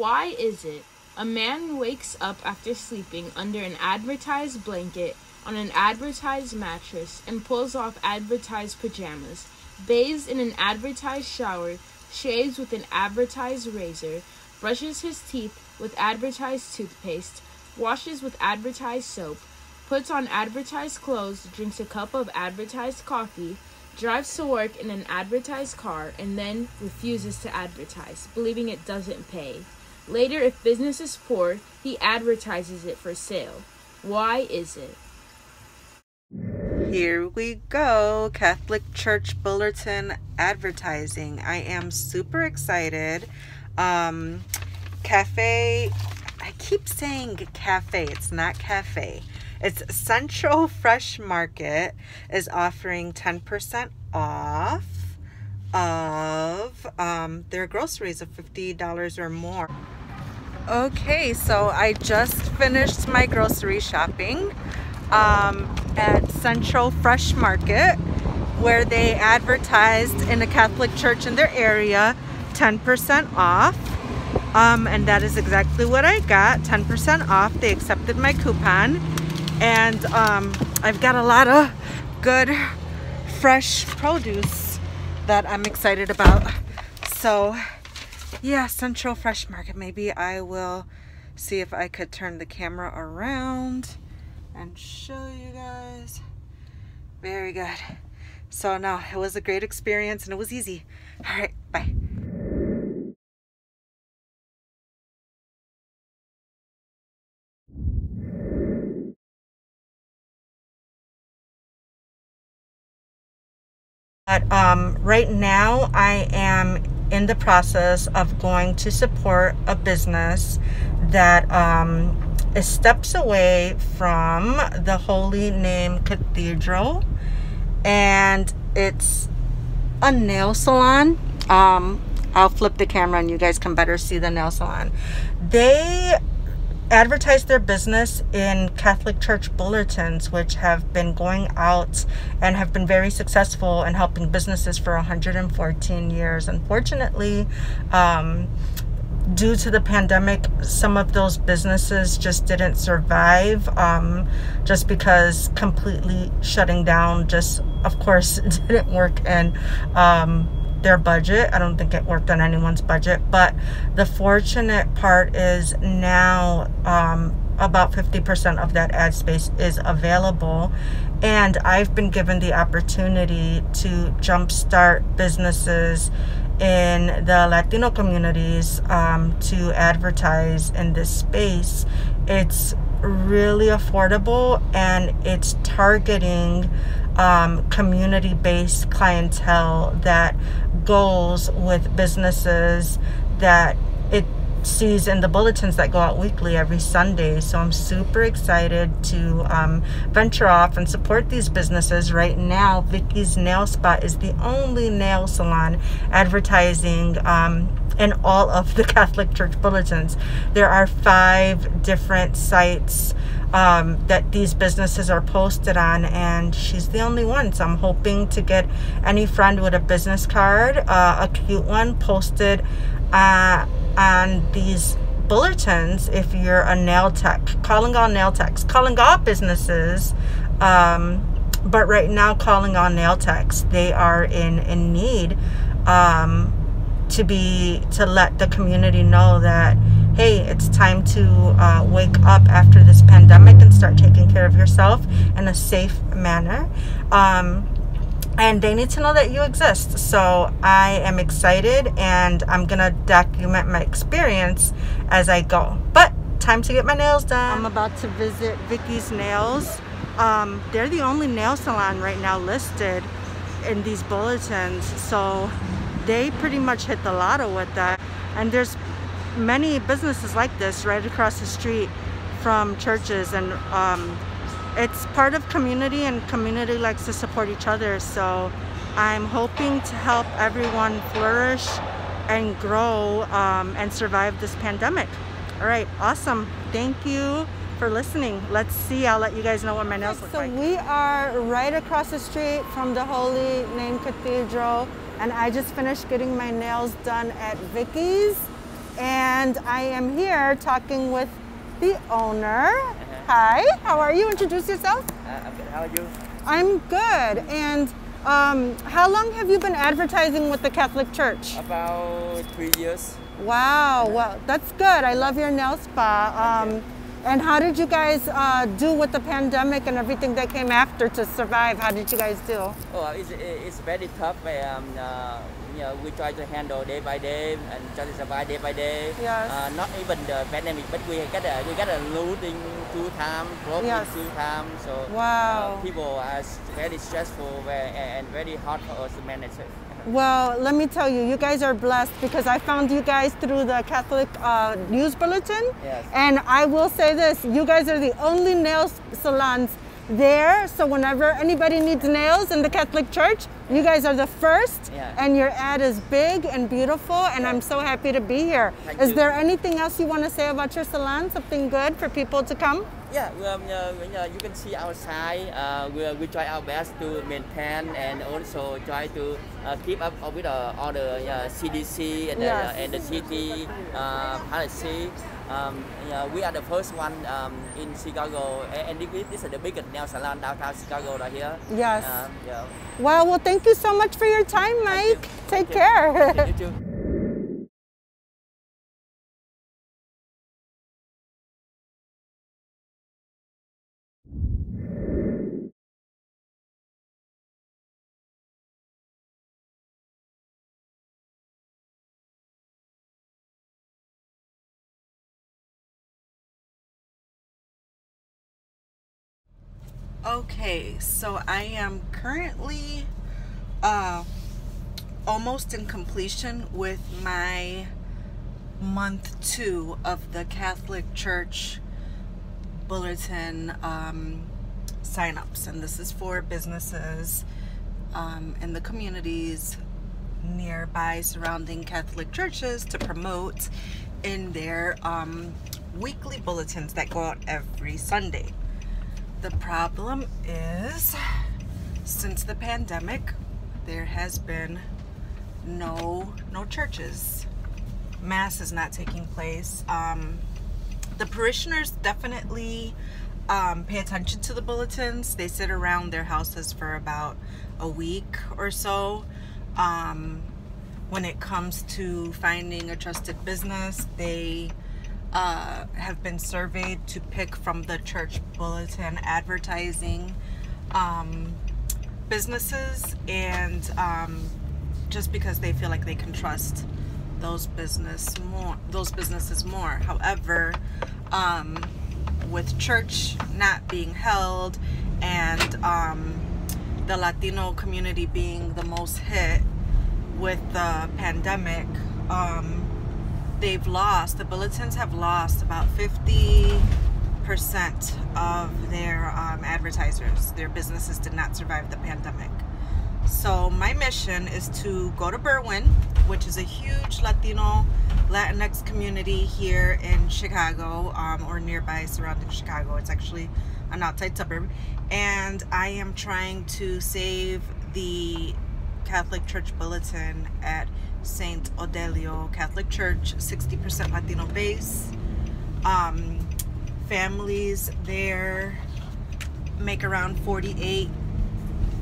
Why is it a man wakes up after sleeping under an advertised blanket on an advertised mattress and pulls off advertised pajamas, bathes in an advertised shower, shaves with an advertised razor, brushes his teeth with advertised toothpaste, washes with advertised soap, puts on advertised clothes, drinks a cup of advertised coffee, drives to work in an advertised car, and then refuses to advertise, believing it doesn't pay. Later, if business is poor, he advertises it for sale. Why is it? Here we go, Catholic Church Bulletin Advertising. I am super excited. Cafe, I keep saying cafe, it's not cafe. It's Central Fresh Market is offering 10% off of their groceries of $50 or more. Okay, so I just finished my grocery shopping at Central Fresh Market, where they advertised in a Catholic church in their area 10% off. And that is exactly what I got, 10% off. They accepted my coupon. And I've got a lot of good fresh produce that I'm excited about. So yeah, Central Fresh Market. Maybe I will see if I could turn the camera around and show you guys. Very good. So no, it was a great experience and it was easy. All right, bye. But right now I am in the process of going to support a business that is steps away from the Holy Name Cathedral, and it's a nail salon. I'll flip the camera and you guys can better see the nail salon. They advertise their business in Catholic Church bulletins, which have been going out and have been very successful in helping businesses for 114 years. Unfortunately, due to the pandemic, some of those businesses just didn't survive, just because completely shutting down just, of course, didn't work. And their budget. I don't think it worked on anyone's budget, but the fortunate part is now about 50% of that ad space is available, and I've been given the opportunity to jumpstart businesses in the Latino communities to advertise in this space. It's really affordable and it's targeting community-based clientele that goes with businesses that it sees in the bulletins that go out weekly every Sunday. So I'm super excited to venture off and support these businesses. Right now, Vicky's Nail Spot is the only nail salon advertising in all of the Catholic Church bulletins. There are 5 different sites that these businesses are posted on, and she's the only one. So I'm hoping to get any friend with a business card, a cute one, posted on these bulletins. If you're a nail tech, calling all nail techs, calling all businesses, but right now calling all nail techs. They are in need to let the community know that, hey, it's time to wake up after this pandemic and start taking care of yourself in a safe manner. And they need to know that you exist. So I am excited, and I'm gonna document my experience as I go. But time to get my nails done. I'm about to visit Vicky's Nails. They're the only nail salon right now listed in these bulletins, so they pretty much hit the lotto with that. And there's many businesses like this right across the street from churches, and it's part of community, and community likes to support each other. So I'm hoping to help everyone flourish and grow and survive this pandemic. All right, awesome. Thank you for listening. Let's see, I'll let you guys know what my nails look like. So we are right across the street from the Holy Name Cathedral, and I just finished getting my nails done at Vicky's. and I am here talking with the owner. Hi, how are you? Introduce yourself. I'm good. How are you? I'm good. And how long have you been advertising with the Catholic Church? About 3 years. Wow, well, that's good. I love your nail spa. And how did you guys do with the pandemic and everything that came after to survive? How did you guys do? Oh, it's very tough. We try to handle day by day and try to survive day by day. Yes. Not even the pandemic, but we got a losing 2 times, broke Yes. 2 times. So Wow. people are very stressful and very hard for us to manage it. Well, let me tell you, you guys are blessed because I found you guys through the Catholic News Bulletin. Yes. And I will say this, you guys are the only nail salons there. So whenever anybody needs nails in the Catholic Church, you guys are the first. Yeah. And your ad is big and beautiful. And I'm so happy to be here. Thank Is you. there anything else you want to say about your salon? Something good for people to come? Yeah, you can see outside. We try our best to maintain and also try to keep up with all the CDC and, Yes. and the city policy. We are the first one in Chicago, and this is the biggest nail salon downtown Chicago right here. Yes. Yeah. Well, thank you so much for your time, Mike. Take care. You too. Okay, so I am currently almost in completion with my month 2 of the Catholic Church Bulletin signups, and this is for businesses in the communities nearby surrounding Catholic churches to promote in their weekly bulletins that go out every Sunday. The problem is, since the pandemic, there has been no churches. Mass is not taking place. The parishioners definitely pay attention to the bulletins. They sit around their houses for about a week or so. When it comes to finding a trusted business, they have been surveyed to pick from the church bulletin advertising businesses, and just because they feel like they can trust those businesses more. However, with church not being held and the Latino community being the most hit with the pandemic, the bulletins have lost about 50% of their advertisers. Their businesses did not survive the pandemic. So my mission is to go to Berwyn, which is a huge Latinx community here in Chicago, or nearby surrounding Chicago. It's actually an outside suburb. And I am trying to save the Catholic Church Bulletin at St. Odelio Catholic Church, 60% Latino base. Families there make around $48,000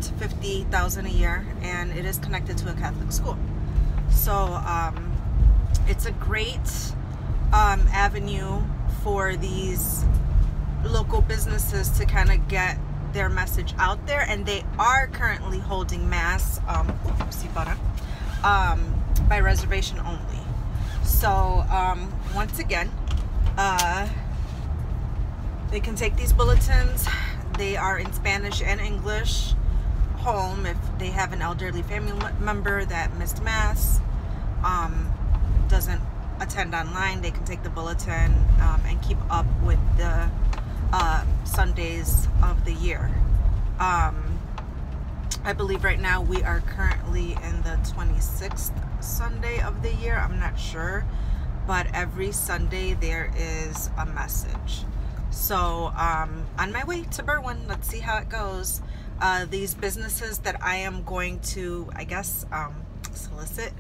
to $50,000 a year, and it is connected to a Catholic school. So it's a great avenue for these local businesses to kind of get their message out there, and they are currently holding mass by reservation only. So once again, they can take these bulletins. They are in Spanish and English home. If they have an elderly family member that missed mass, doesn't attend online, they can take the bulletin and keep up with the Sundays of the year. I believe right now we are currently in the 26th Sunday of the year. I'm not sure, but every Sunday there is a message. So on my way to Berwyn, let's see how it goes. These businesses that I am going to, I guess, solicit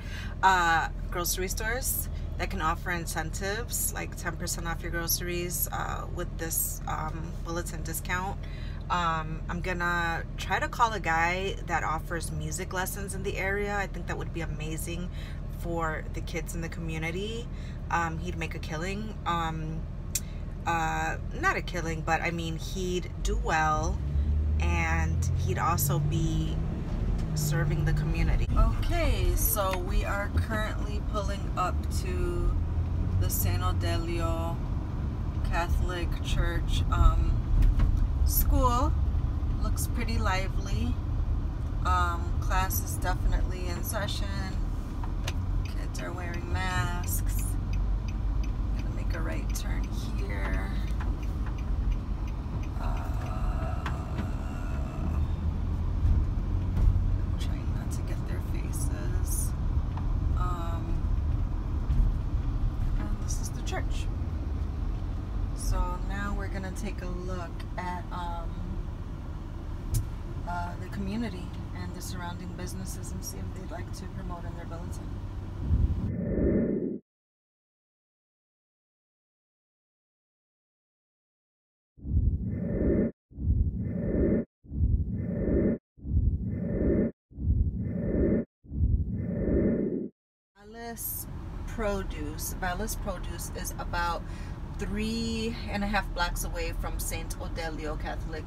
grocery stores that can offer incentives like 10% off your groceries with this bulletin discount. I'm gonna try to call a guy that offers music lessons in the area. I think that would be amazing for the kids in the community. He'd make a killing. Not a killing, but I mean, he'd do well, and he'd also be serving the community. Okay, so we are currently pulling up to the San Odelio Catholic Church school. Looks pretty lively. Class is definitely in session. Kids are wearing masks. Gonna make a right turn here. Trying not to get their faces. And this is the church. So now we're gonna take a look at the community and the surrounding businesses and see if they'd like to promote in their bulletin. Vallis Produce is about 3.5 blocks away from St. Odelio Catholic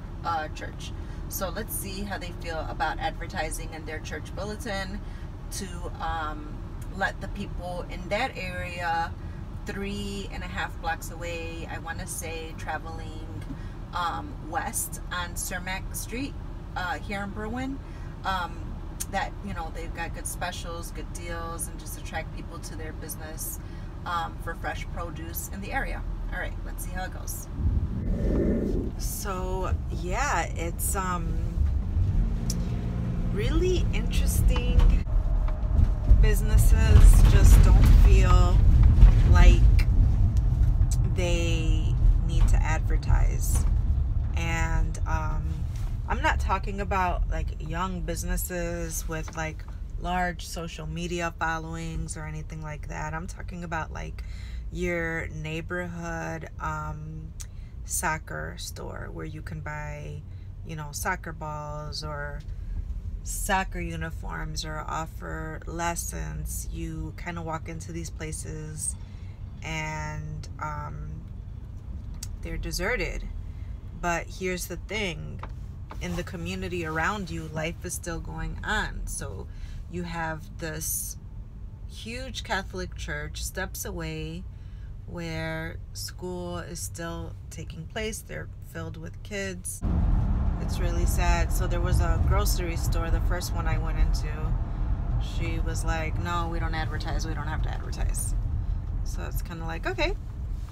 Church. So let's see how they feel about advertising in their church bulletin to let the people in that area 3.5 blocks away, I want to say, traveling west on Cermak Street here in Berwyn, that, you know, they've got good specials, good deals, and just attract people to their business for fresh produce in the area. All right, let's see how it goes. So yeah, it's really interesting. Businesses just don't feel like they need to advertise. And I'm not talking about like young businesses with like large social media followings or anything like that. I'm talking about like your neighborhood soccer store where you can buy, you know, soccer balls or soccer uniforms or offer lessons. You kind of walk into these places and they're deserted. But here's the thing, in the community around you, life is still going on. So you have this huge Catholic church steps away where school is still taking place. They're filled with kids. It's really sad. So there was a grocery store, the first one I went into. She was like, no, we don't advertise. We don't have to advertise. So it's kind of like, okay,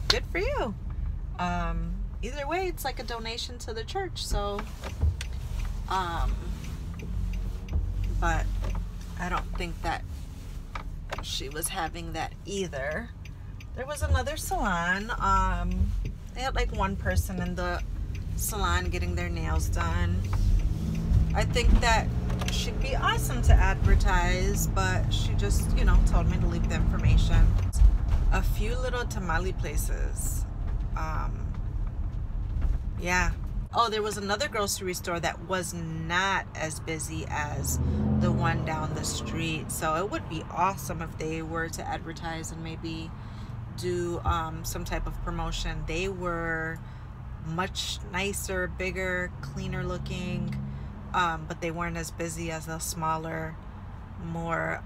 good for you. Either way, it's like a donation to the church. So, but I don't think that she was having that either. There was another salon. They had like one person in the salon getting their nails done. I think that she'd be awesome to advertise, but she just, you know, told me to leave the information. A few little tamale places. Yeah. Oh, there was another grocery store that was not as busy as the one down the street. So it would be awesome if they were to advertise and maybe do some type of promotion. They were much nicer, bigger, cleaner looking, but they weren't as busy as a smaller, more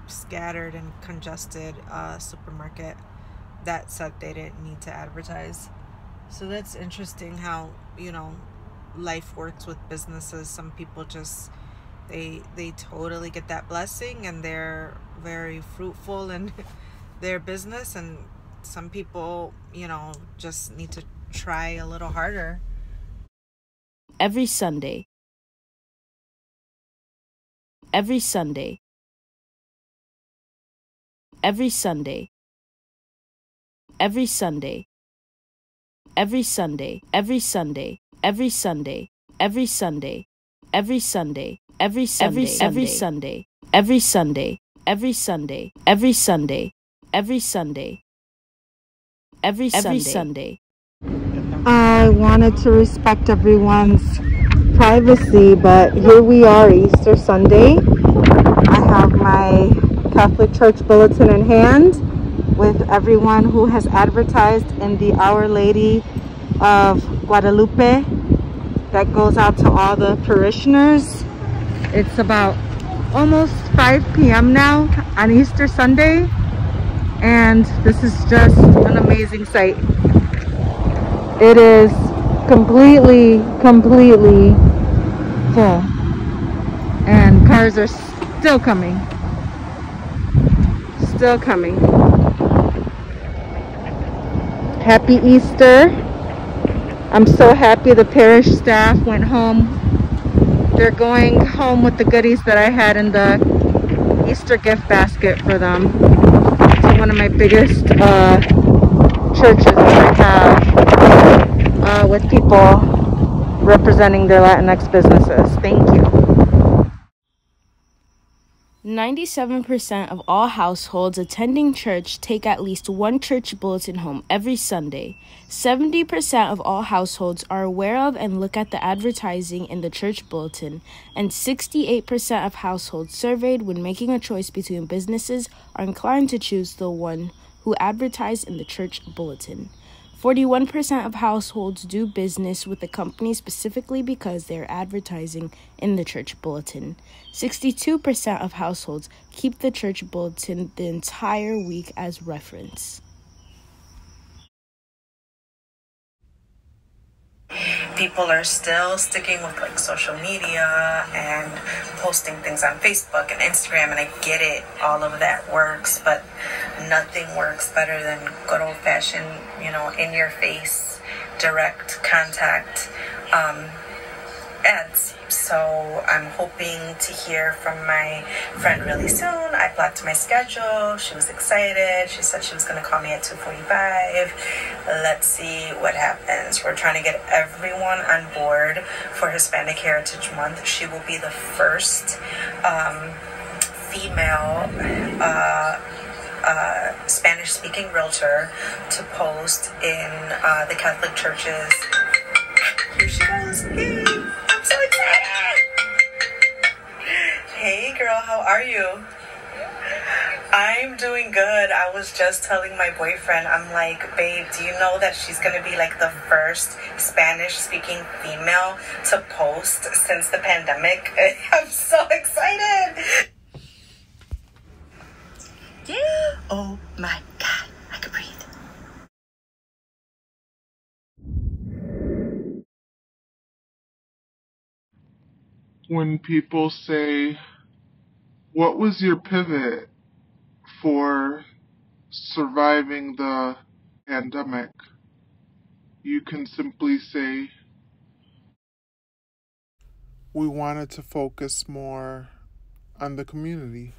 scattered and congested supermarket that said they didn't need to advertise. So that's interesting how, you know, life works with businesses. Some people just, they totally get that blessing and they're very fruitful in their business, and some people, you know, just need to try a little harder. Every Sunday. Every Sunday. Every Sunday. Every Sunday. Every Sunday. Every Sunday. Every Sunday. Every Sunday. every Sunday, every Sunday, every Sunday, every Sunday, every Sunday, every Sunday, every Sunday, every Sunday. I wanted to respect everyone's privacy, but here we are, Easter Sunday. I have my Catholic Church Bulletin in hand with everyone who has advertised in the Our Lady of Guadalupe. That goes out to all the parishioners. It's about almost 5 p.m. now on Easter Sunday, and this is just an amazing sight. It is completely full, and cars are still coming. Happy Easter. I'm so happy the parish staff went home. They're going home with the goodies that I had in the Easter gift basket for them. It's one of my biggest churches that I have with people representing their Latinx businesses. Thank you. 97% of all households attending church take at least one church bulletin home every Sunday. 70% of all households are aware of and look at the advertising in the church bulletin, and 68% of households surveyed when making a choice between businesses are inclined to choose the one who advertise in the church bulletin. 41% of households do business with the company specifically because they are advertising in the church bulletin. 62% of households keep the church bulletin the entire week as reference. People are still sticking with like social media and posting things on Facebook and Instagram, and I get it, all of that works, but nothing works better than good old-fashioned, in your face, direct contact ads. So I'm hoping to hear from my friend really soon. I blocked my schedule. She was excited. She said she was going to call me at 2:45. Let's see what happens. We're trying to get everyone on board for Hispanic Heritage Month. She will be the first female Spanish-speaking realtor to post in the Catholic Churches. Here she goes. Hey, I'm so excited. Hey girl, how are you? I'm doing good. I was just telling my boyfriend, I'm like, babe, do you know that she's going to be like the first Spanish-speaking female to post since the pandemic? I'm so excited. Yeah. Oh my God, I could breathe. When people say, what was your pivot for surviving the pandemic? You can simply say, we wanted to focus more on the community.